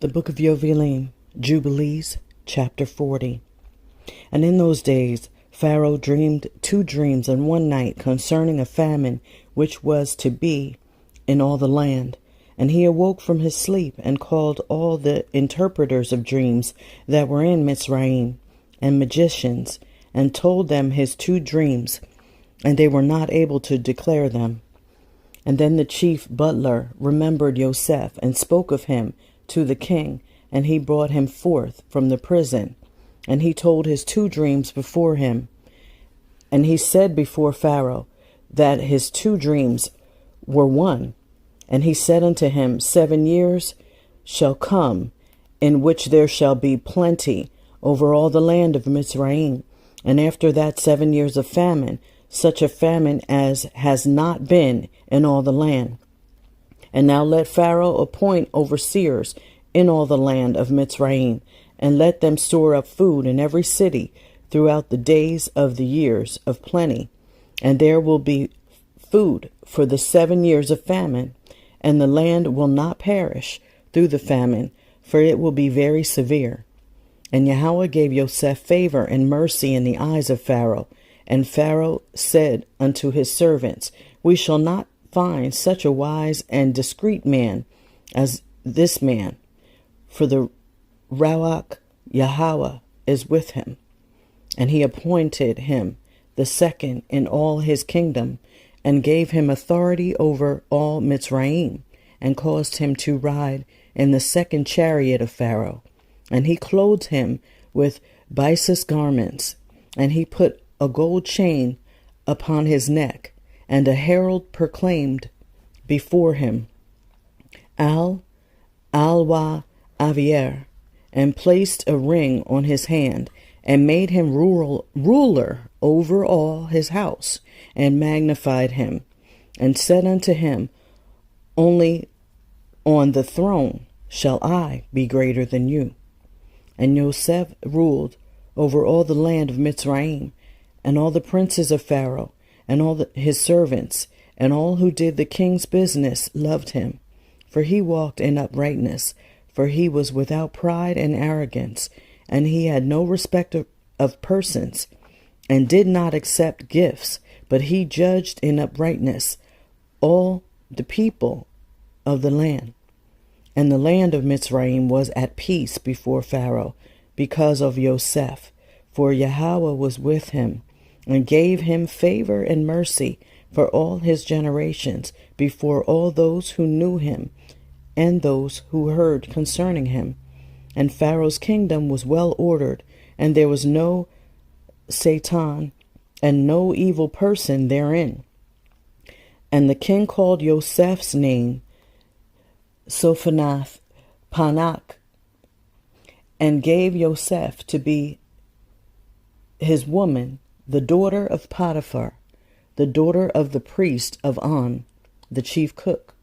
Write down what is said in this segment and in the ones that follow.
The book of Yoveliym, Jubilees, chapter 40. And in those days Pharaoh dreamed 2 dreams in one night concerning a famine which was to be in all the land. And he awoke from his sleep and called all the interpreters of dreams that were in Mitsraiyim and magicians, and told them his 2 dreams, and they were not able to declare them. And then the chief butler remembered Yosef and spoke of him to the king, and he brought him forth from the prison. And he told his 2 dreams before him. And he said before Pharaoh that his 2 dreams were one. And he said unto him, 7 years shall come, in which there shall be plenty over all the land of Mitsraiyim. And after that 7 years of famine, such a famine as has not been in all the land. And now let Pharaoh appoint overseers in all the land of Mitsraiyim, and let them store up food in every city throughout the days of the years of plenty. And there will be food for the 7 years of famine, and the land will not perish through the famine, for it will be very severe. And Yahweh gave Yosef favor and mercy in the eyes of Pharaoh. And Pharaoh said unto his servants, We shall not find such a wise and discreet man as this man, for the Ruach Yahweh is with him. And he appointed him the second in all his kingdom, and gave him authority over all Mitsraiyim, and caused him to ride in the second chariot of Pharaoh. And he clothed him with byssus garments, and he put a gold chain upon his neck, and a herald proclaimed before him, Alwa Avier, and placed a ring on his hand, and made him ruler over all his house, and magnified him, and said unto him, Only on the throne shall I be greater than you. And Yosef ruled over all the land of Mitsraiyim, and all the princes of Pharaoh, and all his servants, and all who did the king's business loved him. For he walked in uprightness, for he was without pride and arrogance, and he had no respect of persons, and did not accept gifts, but he judged in uprightness all the people of the land. And the land of Mitsraiyim was at peace before Pharaoh, because of Yosef, for Yahweh was with him, and gave him favor and mercy for all his generations before all those who knew him, and those who heard concerning him. And Pharaoh's kingdom was well ordered, and there was no Satan and no evil person therein. And the king called Yosef's name Sophanath Panak, and gave Yosef to be his woman, the daughter of Potiphar, the daughter of the priest of On, the chief cook.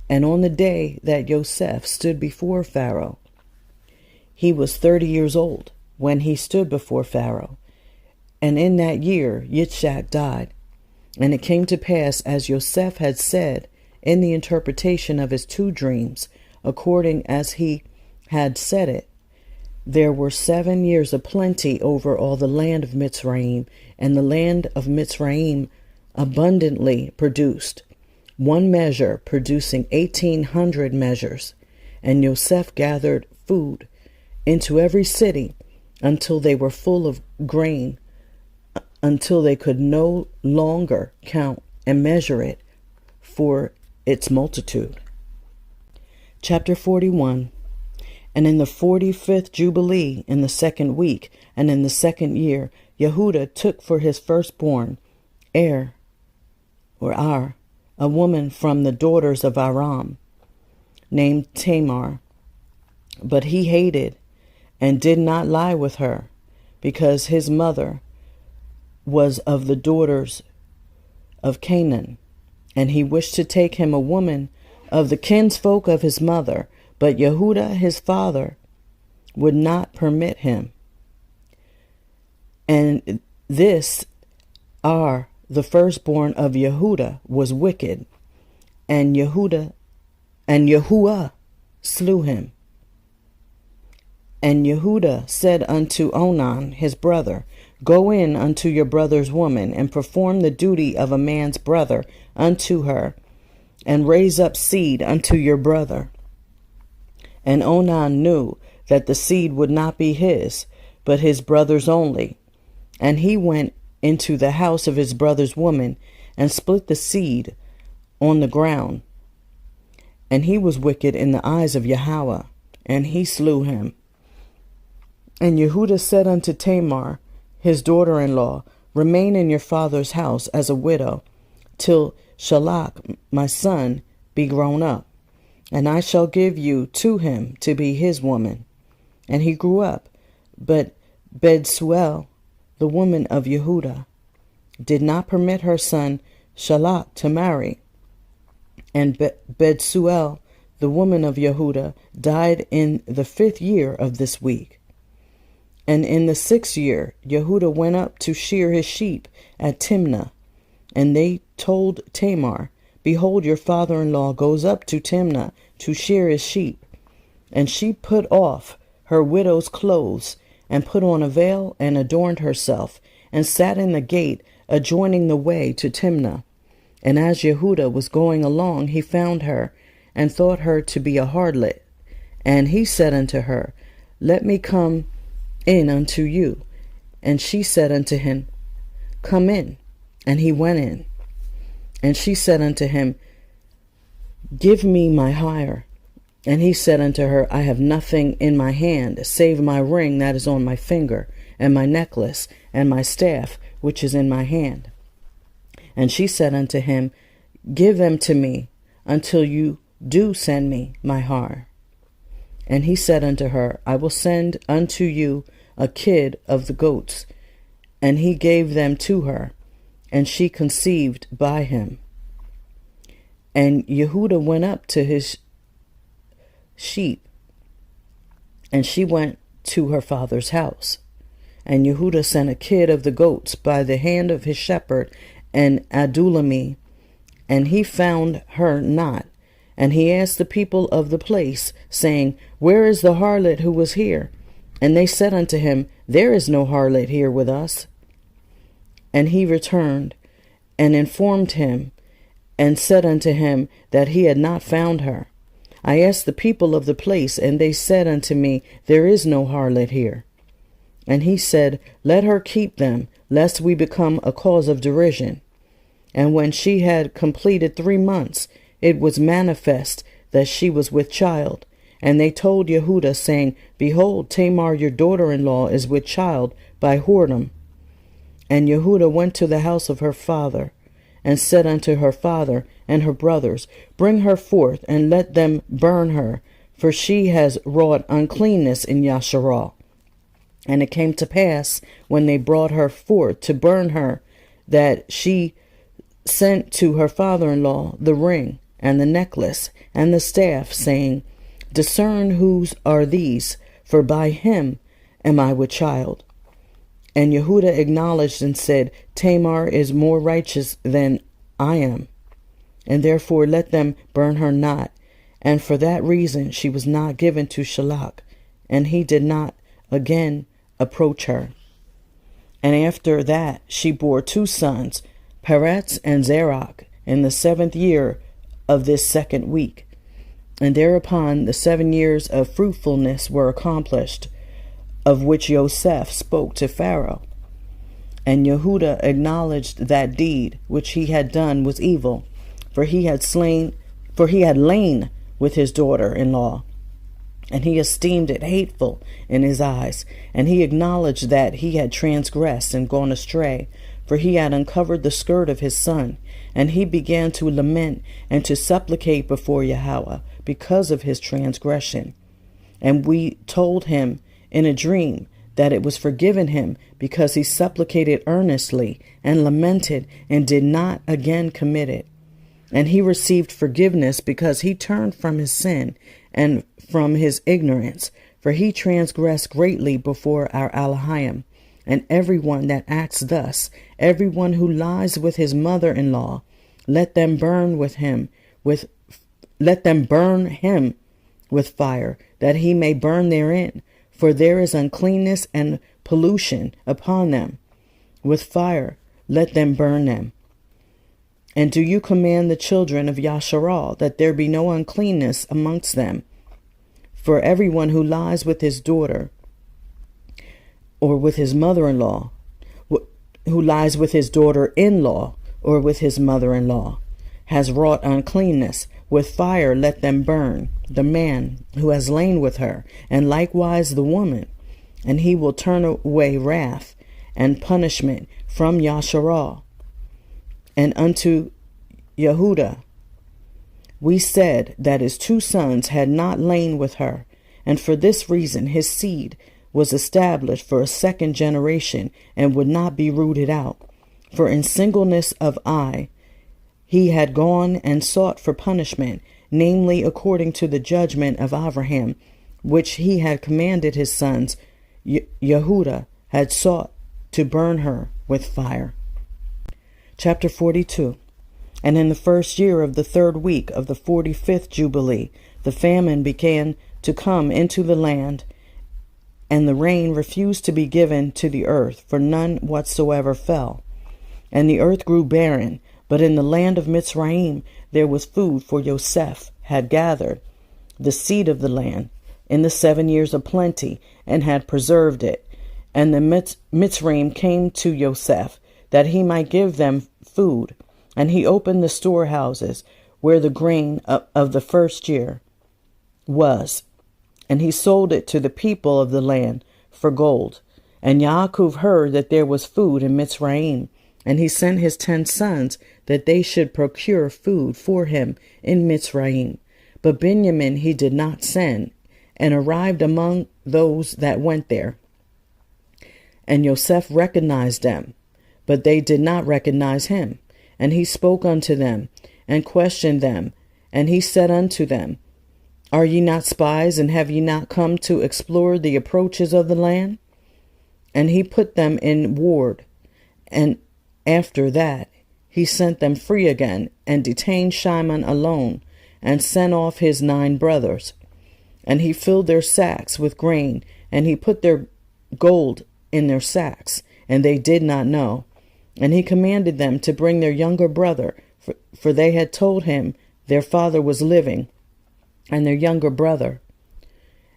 And on the day that Yosef stood before Pharaoh, he was 30 years old when he stood before Pharaoh. And in that year Yitzchak died. And it came to pass, as Yosef had said in the interpretation of his 2 dreams, according as he had said it, there were 7 years of plenty over all the land of Mitsraiyim, and the land of Mitsraiyim abundantly produced, one measure producing 1,800 measures. And Yosef gathered food into every city until they were full of grain, until they could no longer count and measure it for its multitude. Chapter 41. And in the 45th Jubilee, in the 2nd week, and in the 2nd year, Yehuda took for his firstborn, Ar, a woman from the daughters of Aram, named Tamar. But he hated and did not lie with her, because his mother was of the daughters of Canaan, and he wished to take him a woman of the kinsfolk of his mother, but Yehuda his father would not permit him. And this the firstborn of Yehuda, was wicked, and Yahuwah slew him. And Yehuda said unto Onan his brother, Go in unto your brother's woman, and perform the duty of a man's brother unto her, and raise up seed unto your brother. And Onan knew that the seed would not be his, but his brother's only. And he went into the house of his brother's woman, and split the seed on the ground. And he was wicked in the eyes of Yahweh, and he slew him. And Yehuda said unto Tamar, his daughter-in-law, Remain in your father's house as a widow, till Shalach, my son, be grown up, and I shall give you to him to be his woman. And he grew up, but Bethuel, the woman of Yehuda, did not permit her son Shalach to marry. And Bethuel, the woman of Yehuda, died in the 5th year of this week. And in the 6th year, Yehuda went up to shear his sheep at Timnah. And they told Tamar, Behold, your father-in-law goes up to Timnah to shear his sheep. And she put off her widow's clothes, and put on a veil, and adorned herself, and sat in the gate adjoining the way to Timnah. And as Yehuda was going along, he found her, and thought her to be a harlot. And he said unto her, Let me come in unto you. And she said unto him, Come in. And he went in. And she said unto him, Give me my hire. And he said unto her, I have nothing in my hand, save my ring that is on my finger, and my necklace, and my staff, which is in my hand. And she said unto him, Give them to me, until you do send me my hire. And he said unto her, I will send unto you a kid of the goats. And he gave them to her, and she conceived by him. And Yehuda went up to his sheep, and she went to her father's house. And Yehuda sent a kid of the goats by the hand of his shepherd, and Adulami, and he found her not. And he asked the people of the place, saying, Where is the harlot who was here? And they said unto him, There is no harlot here with us. And he returned and informed him, and said unto him that he had not found her. I asked the people of the place, and they said unto me, There is no harlot here. And he said, Let her keep them, lest we become a cause of derision. And when she had completed 3 months, it was manifest that she was with child. And they told Yehuda, saying, Behold, Tamar your daughter-in-law is with child by whoredom. And Yehuda went to the house of her father, and said unto her father and her brothers, Bring her forth, and let them burn her, for she has wrought uncleanness in Yasharah. And it came to pass, when they brought her forth to burn her, that she sent to her father-in-law the ring, and the necklace, and the staff, saying, Discern whose are these, for by him am I with child. And Yehuda acknowledged and said, Tamar is more righteous than I am, and therefore let them burn her not. And for that reason she was not given to Shalach, and he did not again approach her. And after that she bore 2 sons, Peretz and Zerach, in the 7th year of this 2nd week. And thereupon the 7 years of fruitfulness were accomplished, of which Yosef spoke to Pharaoh. And Yehuda acknowledged that deed which he had done was evil, for he had lain with his daughter-in-law, and he esteemed it hateful in his eyes. And he acknowledged that he had transgressed and gone astray, for he had uncovered the skirt of his son. And he began to lament and to supplicate before Yahweh because of his transgression. And we told him in a dream that it was forgiven him, because he supplicated earnestly and lamented and did not again commit it. And he received forgiveness because he turned from his sin and from his ignorance, for he transgressed greatly before our Elohim. And everyone that acts thus, everyone who lies with his mother-in-law, let them burn him with fire, that he may burn therein. for there is uncleanness and pollution upon them. With fire let them burn them. And do you command the children of Yasharal that there be no uncleanness amongst them? For everyone who lies with his daughter or with his mother-in-law, who lies with his daughter-in-law or with his mother-in-law, has wrought uncleanness. With fire let them burn the man who has lain with her, and likewise the woman, and he will turn away wrath and punishment from Yasharal. And unto Yehuda we said that his 2 sons had not lain with her, and for this reason his seed was established for a 2nd generation, and would not be rooted out. For in singleness of eye he had gone and sought for punishment, namely according to the judgment of Abraham, which he had commanded his sons. Yehuda had sought to burn her with fire. Chapter 42. And in the 1st year of the 3rd week of the 45th Jubilee, the famine began to come into the land, and the rain refused to be given to the earth, for none whatsoever fell. And the earth grew barren, but in the land of Mitsraiyim there was food, for Yosef had gathered the seed of the land in the 7 years of plenty, and had preserved it. And the Mitsraiyim came to Yosef, that he might give them food. And he opened the storehouses where the grain of the 1st year was, and he sold it to the people of the land for gold. And Yaakov heard that there was food in Mitsraiyim, and he sent his 10 sons that they should procure food for him in Mitsraiyim. But Benjamin he did not send, and arrived among those that went there. And Yosef recognized them, but they did not recognize him. And he spoke unto them, and questioned them. And he said unto them, Are ye not spies, and have ye not come to explore the approaches of the land? And he put them in ward. And after that he sent them free again, and detained Shimon alone, and sent off his 9 brothers. And he filled their sacks with grain, and he put their gold in their sacks, and they did not know. And he commanded them to bring their younger brother, for they had told him their father was living, and their younger brother.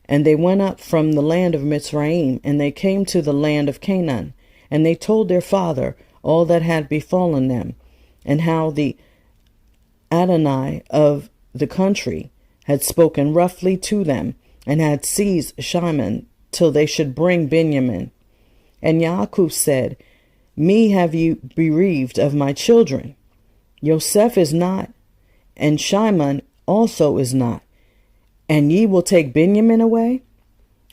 And they went up from the land of Mitsraiyim, and they came to the land of Canaan. And they told their father all that had befallen them, and how the Adonai of the country had spoken roughly to them, and had seized Shimon till they should bring Benjamin. And Yaakov said, Me have you bereaved of my children. Yosef is not, and Shimon also is not, and ye will take Benjamin away?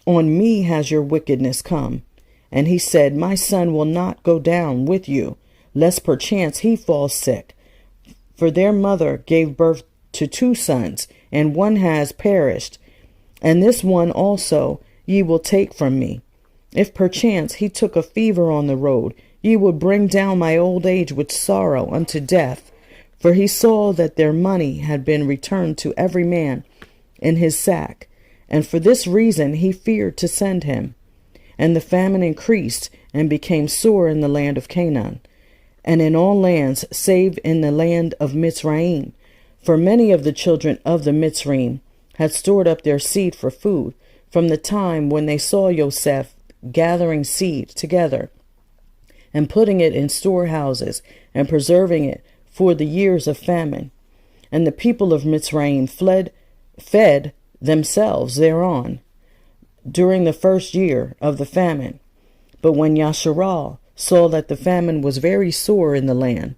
On me has your wickedness come. And he said, My son will not go down with you, lest perchance he fall sick. For their mother gave birth to 2 sons, and one has perished, and this one also ye will take from me. If perchance he took a fever on the road, ye would bring down my old age with sorrow unto death. For he saw that their money had been returned to every man in his sack, and for this reason he feared to send him. And the famine increased and became sore in the land of Canaan, and in all lands save in the land of Mitsraiyim. For many of the children of the Mitsraiyim had stored up their seed for food, from the time when they saw Yosef gathering seed together, and putting it in storehouses, and preserving it for the years of famine. And the people of Mitsraiyim fed themselves thereon during the 1st year of the famine. But when Yasharal saw that the famine was very sore in the land,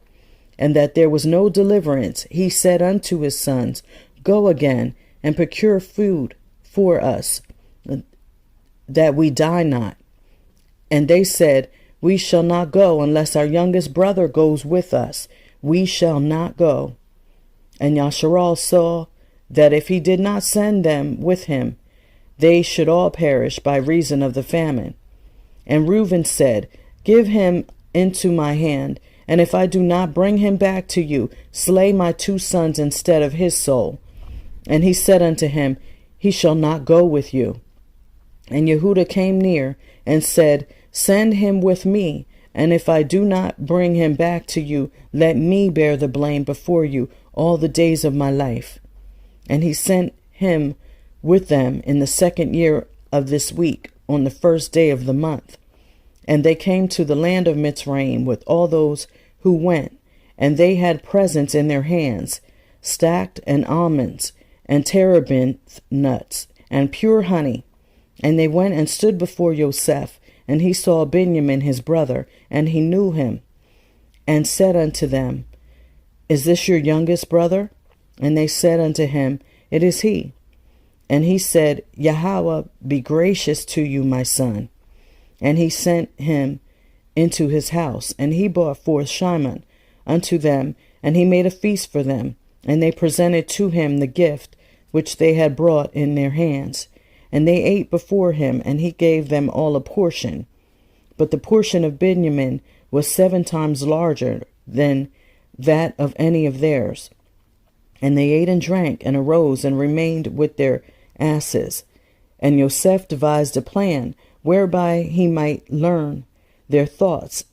and that there was no deliverance, he said unto his sons, Go again and procure food for us, that we die not. And they said, We shall not go unless our youngest brother goes with us. We shall not go. And Yasharal saw that if he did not send them with him, they should all perish by reason of the famine. And Reuben said, Give him into my hand, and if I do not bring him back to you, slay my 2 sons instead of his soul. And he said unto him, He shall not go with you. And Yehuda came near and said, Send him with me, and if I do not bring him back to you, let me bear the blame before you all the days of my life. And he sent him with them in the 2nd year of this week, on the 1st day of the month. And they came to the land of Mitsraiyim with all those who went, and they had presents in their hands, stacked and almonds, and terebinth nuts, and pure honey. And they went and stood before Yosef, and he saw Benjamin his brother, and he knew him, and said unto them, Is this your youngest brother? And they said unto him, It is he. And he said, Yahweh be gracious to you, my son. And he sent him into his house, and he brought forth Shimon unto them, and he made a feast for them. And they presented to him the gift which they had brought in their hands. And they ate before him, and he gave them all a portion. But the portion of Benjamin was 7 times larger than that of any of theirs. And they ate and drank, and arose and remained with their asses. And Yosef devised a plan whereby he might learn their thoughts,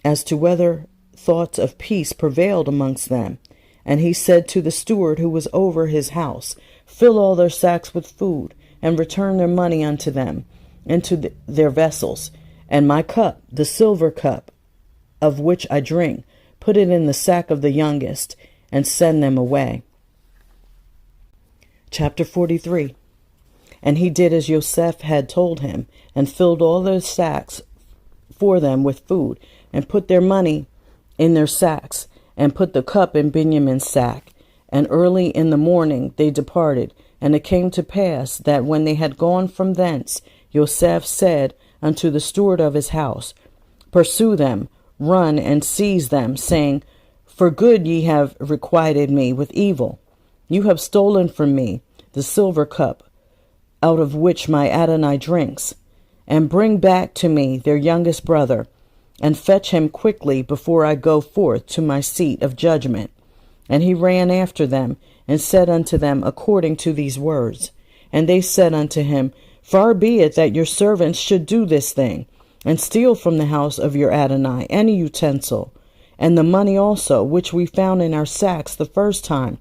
as to whether thoughts of peace prevailed amongst them. And he said to the steward who was over his house, Fill all their sacks with food, and return their money unto them, into their vessels. And my cup, the silver cup, of which I drink, put it in the sack of the youngest, and send them away. Chapter 43. And he did as Yosef had told him, and filled all their sacks for them with food, and put their money in their sacks, and put the cup in Benjamin's sack. And early in the morning they departed. And it came to pass that when they had gone from thence, Yosef said unto the steward of his house, Pursue them, run and seize them, saying, For good ye have requited me with evil. You have stolen from me the silver cup, out of which my Adonai drinks. And bring back to me their youngest brother, and fetch him quickly before I go forth to my seat of judgment. And he ran after them, and said unto them according to these words. And they said unto him, Far be it that your servants should do this thing, and steal from the house of your Adonai any utensil, and the money also, which we found in our sacks the first time,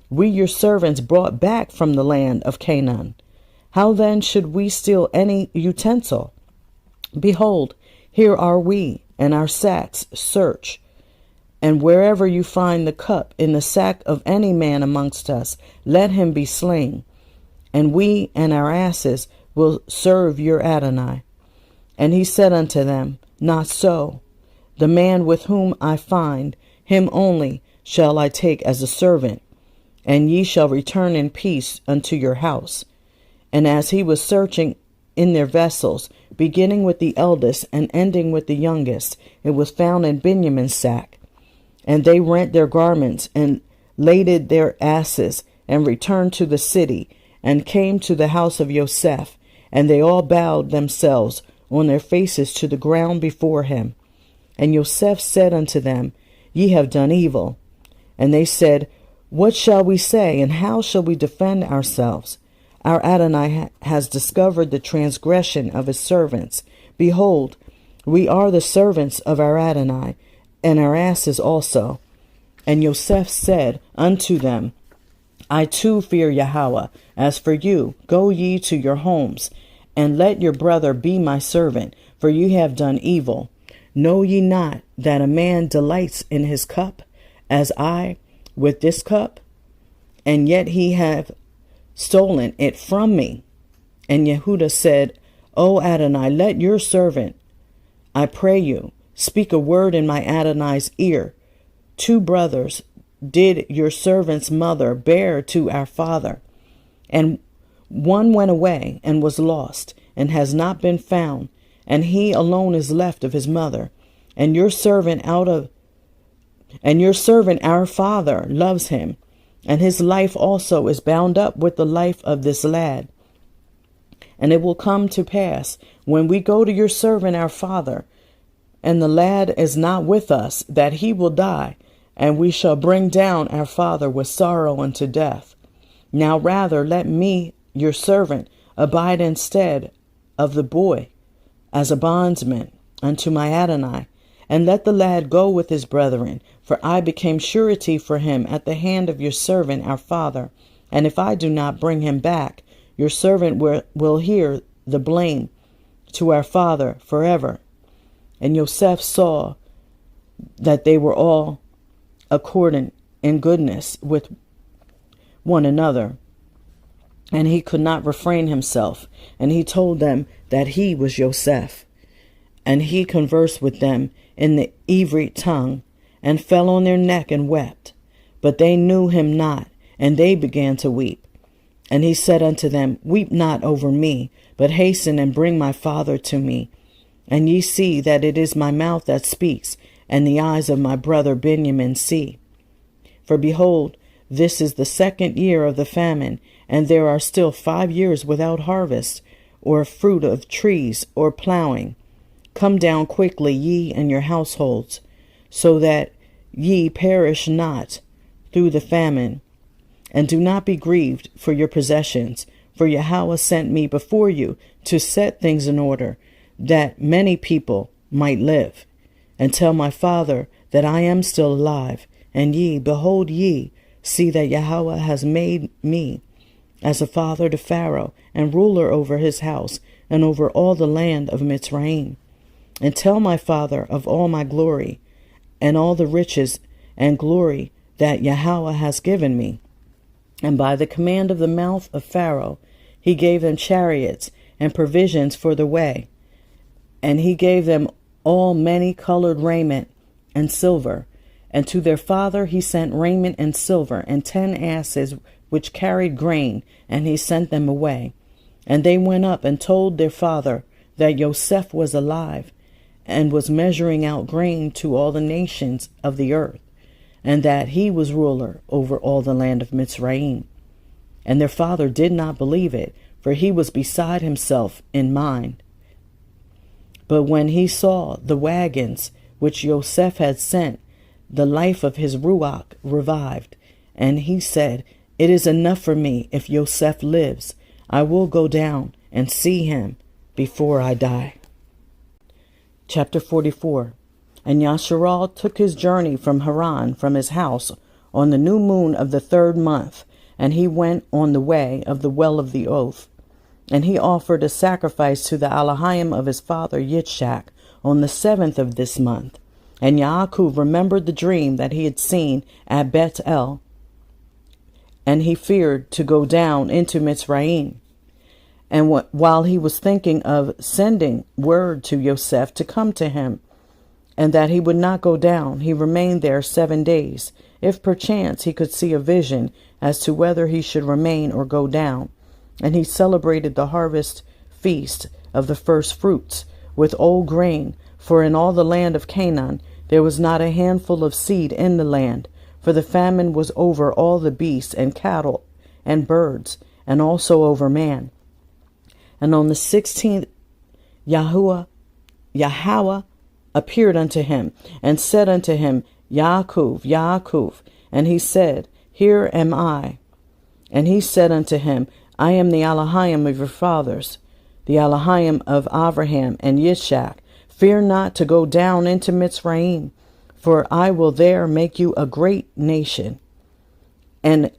we your servants brought back from the land of Canaan. How then should we steal any utensil? Behold, here are we, and our sacks search. And wherever you find the cup in the sack of any man amongst us, let him be slain. And we and our asses will serve your Adonai. And he said unto them, Not so. The man with whom I find, him only shall I take as a servant, and ye shall return in peace unto your house. And as he was searching in their vessels, beginning with the eldest and ending with the youngest, it was found in Benjamin's sack. And they rent their garments, and laded their asses, and returned to the city, and came to the house of Yosef. And they all bowed themselves on their faces to the ground before him. And Yosef said unto them, Ye have done evil. And they said, What shall we say, and how shall we defend ourselves? Our Adonai has discovered the transgression of his servants. Behold, we are the servants of our Adonai, and our asses also. And Yosef said unto them, I too fear Yahweh. As for you, go ye to your homes, and let your brother be my servant, for ye have done evil. Know ye not that a man delights in his cup, as I with this cup? And yet he hath stolen it from me. And Yehuda said, O Adonai, let your servant, I pray you, speak a word in my Adonai's ear. 2 brothers did your servant's mother bear to our father, and one went away and was lost, and has not been found, and he alone is left of his mother. And your servant our father loves him, and his life also is bound up with the life of this lad. And it will come to pass, when we go to your servant our father, and the lad is not with us, that he will die, and we shall bring down our father with sorrow unto death. Now rather let me, your servant, abide instead of the boy as a bondsman unto my Adonai, and let the lad go with his brethren, for I became surety for him at the hand of your servant our father. And if I do not bring him back, your servant will hear the blame to our father forever. And Yosef saw that they were all accordant in goodness with one another, and he could not refrain himself. And he told them that he was Yosef. And he conversed with them in the Ivrit tongue, and fell on their neck and wept. But they knew him not, and they began to weep. And he said unto them, Weep not over me, but hasten and bring my father to me. And ye see that it is my mouth that speaks, and the eyes of my brother Benjamin see. For behold, this is the 2nd year of the famine, and there are still 5 years without harvest, or fruit of trees, or plowing. Come down quickly, ye and your households, so that ye perish not through the famine. And do not be grieved for your possessions, for Yahweh sent me before you to set things in order, that many people might live. And tell my father that I am still alive. And ye, behold ye, see that Yahweh has made me as a father to Pharaoh, and ruler over his house, and over all the land of Mitsraiyim. And tell my father of all my glory, and all the riches and glory that Yahweh has given me. And by the command of the mouth of Pharaoh, he gave them chariots and provisions for the way. And he gave them all many colored raiment and silver. And to their father he sent raiment and silver, and 10 asses which carried grain, and he sent them away. And they went up and told their father that Yosef was alive, and was measuring out grain to all the nations of the earth, and that he was ruler over all the land of Mitsraiyim. And their father did not believe it, for he was beside himself in mind. But when he saw the wagons which Yosef had sent, the life of his ruach revived, and he said, It is enough for me if Yosef lives. I will go down and see him before I die. Chapter 44. And Yasharal took his journey from Haran, from his house, on the new moon of the 3rd month, and he went on the way of the well of the oath. And he offered a sacrifice to the Elohim of his father Yitzchak on the 7th of this month. And Yaakov remembered the dream that he had seen at Bet-el, and he feared to go down into Mitsraiyim. And while he was thinking of sending word to Yosef to come to him, and that he would not go down, he remained there 7 days, if perchance he could see a vision as to whether he should remain or go down. And he celebrated the harvest feast of the first fruits with old grain, for in all the land of Canaan there was not a handful of seed in the land, for the famine was over all the beasts and cattle and birds, and also over man. And on the 16th, Yahweh appeared unto him, and said unto him, Yaakov, Yaakov. And he said, Here am I. And he said unto him, I am the Elohim of your fathers, the Elohim of Abraham and Yitzchak. Fear not to go down into Mitsraiyim, for I will there make you a great nation. And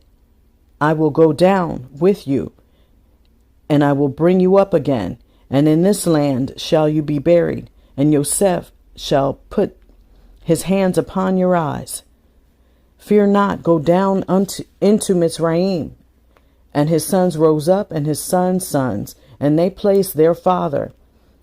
I will go down with you, and I will bring you up again, and in this land shall you be buried, and Yosef shall put his hands upon your eyes. Fear not, go down into Mitsraiyim. And his sons rose up, and his sons' sons, and they placed their father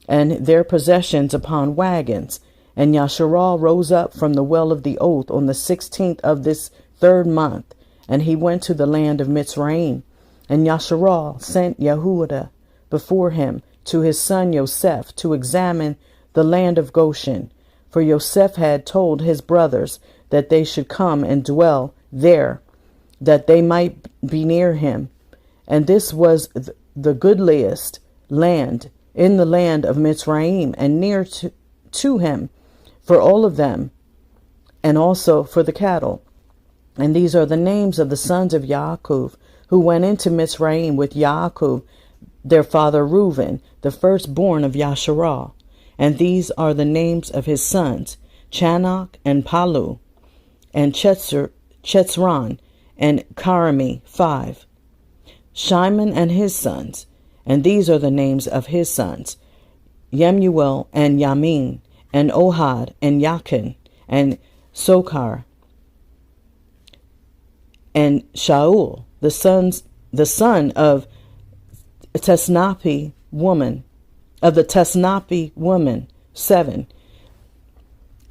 and their possessions upon wagons. And Yasharal rose up from the well of the oath on the 16th of this 3rd month, and he went to the land of Mitsraiyim. And Yasharal sent Yehuda before him to his son Yosef to examine the land of Goshen. For Yosef had told his brothers that they should come and dwell there, that they might be near him. And this was the goodliest land in the land of Mitsraiyim, and near to him for all of them, and also for the cattle. And these are the names of the sons of Yaakov, who went into Mitsraiyim with Yaakov, their father Reuben, the firstborn of Yasharal. And these are the names of his sons, Chanok and Palu, and Chetzron, and Karami, 5. Shimon and his sons, and these are the names of his sons, Yemuel and Yamin, and Ohad, and Yakin, and Sokar, and Shaul, the son of Tesnapi woman, of the Tesnapi woman, 7.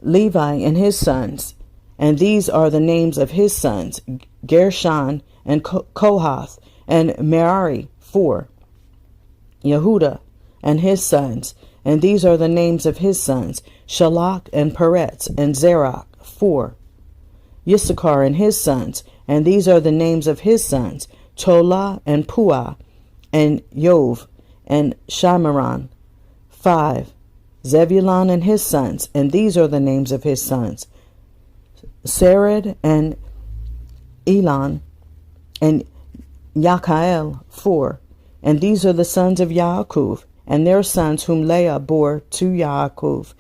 Levi and his sons, and these are the names of his sons, Gershon and Kohath, and Merari, 4. Yehuda and his sons, and these are the names of his sons, Shalach and Peretz, and Zerach, 4. Issachar and his sons, and these are the names of his sons, Tola and Puah, and Yov, and Shimeron, 5. Zebulun and his sons, and these are the names of his sons, Sered and Elon, and Yakael, 4. And these are the sons of Yaakov, and their sons whom Leah bore to Yaakov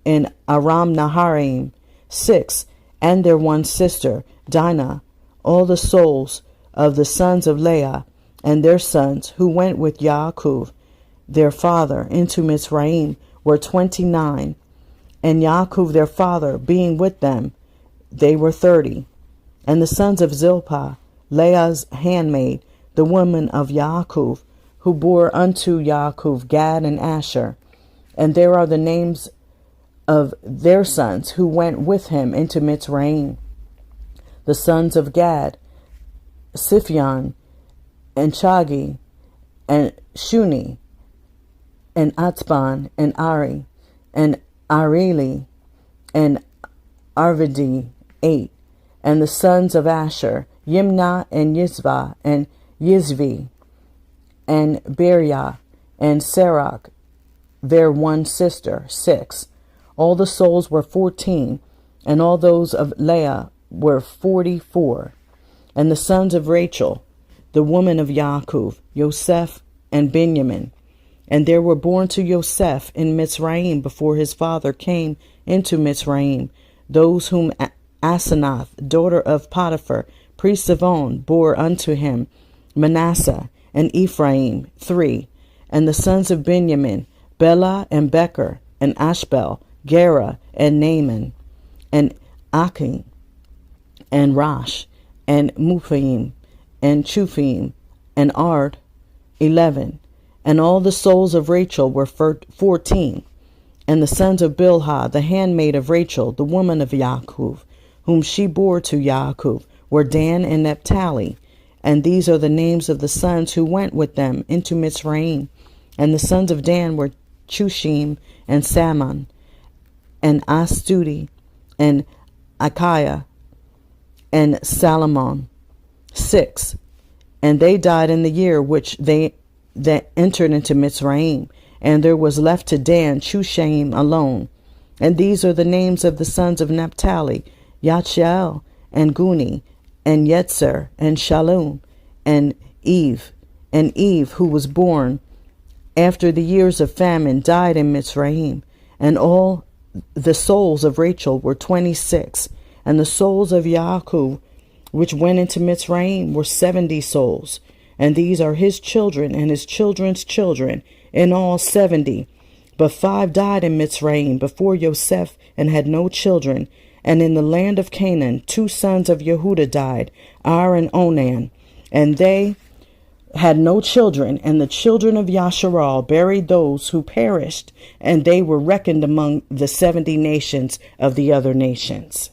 in Aram Naharaim, 6. And their one sister, Dinah, all the souls of the sons of Leah, and their sons who went with Yaakov, their father, into Mitsraiyim, were 29. And Yaakov their father being with them, they were 30. And the sons of Zilpah, Leah's handmaid, the woman of Yaakov, who bore unto Yaakov Gad and Asher. And there are the names of their sons who went with him into Mitsraiyim. The sons of Gad, Siphion, and Chagi, and Shuni, and Atzban, and Ari, and Areli, and Arvadi, 8. And the sons of Asher, Yimnah, and Yizvah, and Yizvi, and Beriah, and Serach, their one sister, 6. All the souls were 14, and all those of Leah were 44. And the sons of Rachel, the woman of Yaakov, Yosef and Benjamin. And there were born to Yosef in Mitsraiyim before his father came into Mitsraiyim, those whom Asenath, daughter of Potiphar, priest of On, bore unto him, Manasseh and Ephraim, 3. And the sons of Benjamin, Bela and Becher, and Ashbel, Gera and Naaman, and Akim, and Rosh, and Muphaim, and Chuphim, and Ard, 11. And all the souls of Rachel were 14. And the sons of Bilhah, the handmaid of Rachel, the woman of Yaakov, whom she bore to Yaakov, were Dan and Naphtali. And these are the names of the sons who went with them into Mitsraiyim. And the sons of Dan were Chushim, and Salmon, and Astudi, and Achiah, and Salomon, 6. And they died in the year which they that entered into Mitsraiyim, and there was left to Dan Chushaim alone. And these are the names of the sons of Naphtali, Yachiel, and Guni, and Yetzer, and Shalom, and Eve. And Eve, who was born after the years of famine, died in Mitsraiyim. And all the souls of Rachel were 26. And the souls of Yaakov, which went into Mitsraiyim, were 70 souls. And these are his children and his children's children, in all 70. But 5 died in Mitsraiyim before Yosef, and had no children. And in the land of Canaan 2 sons of Yehuda died, Ar and Onan. And they had no children. And the children of Yasharal buried those who perished, and they were reckoned among the 70 nations of the other nations.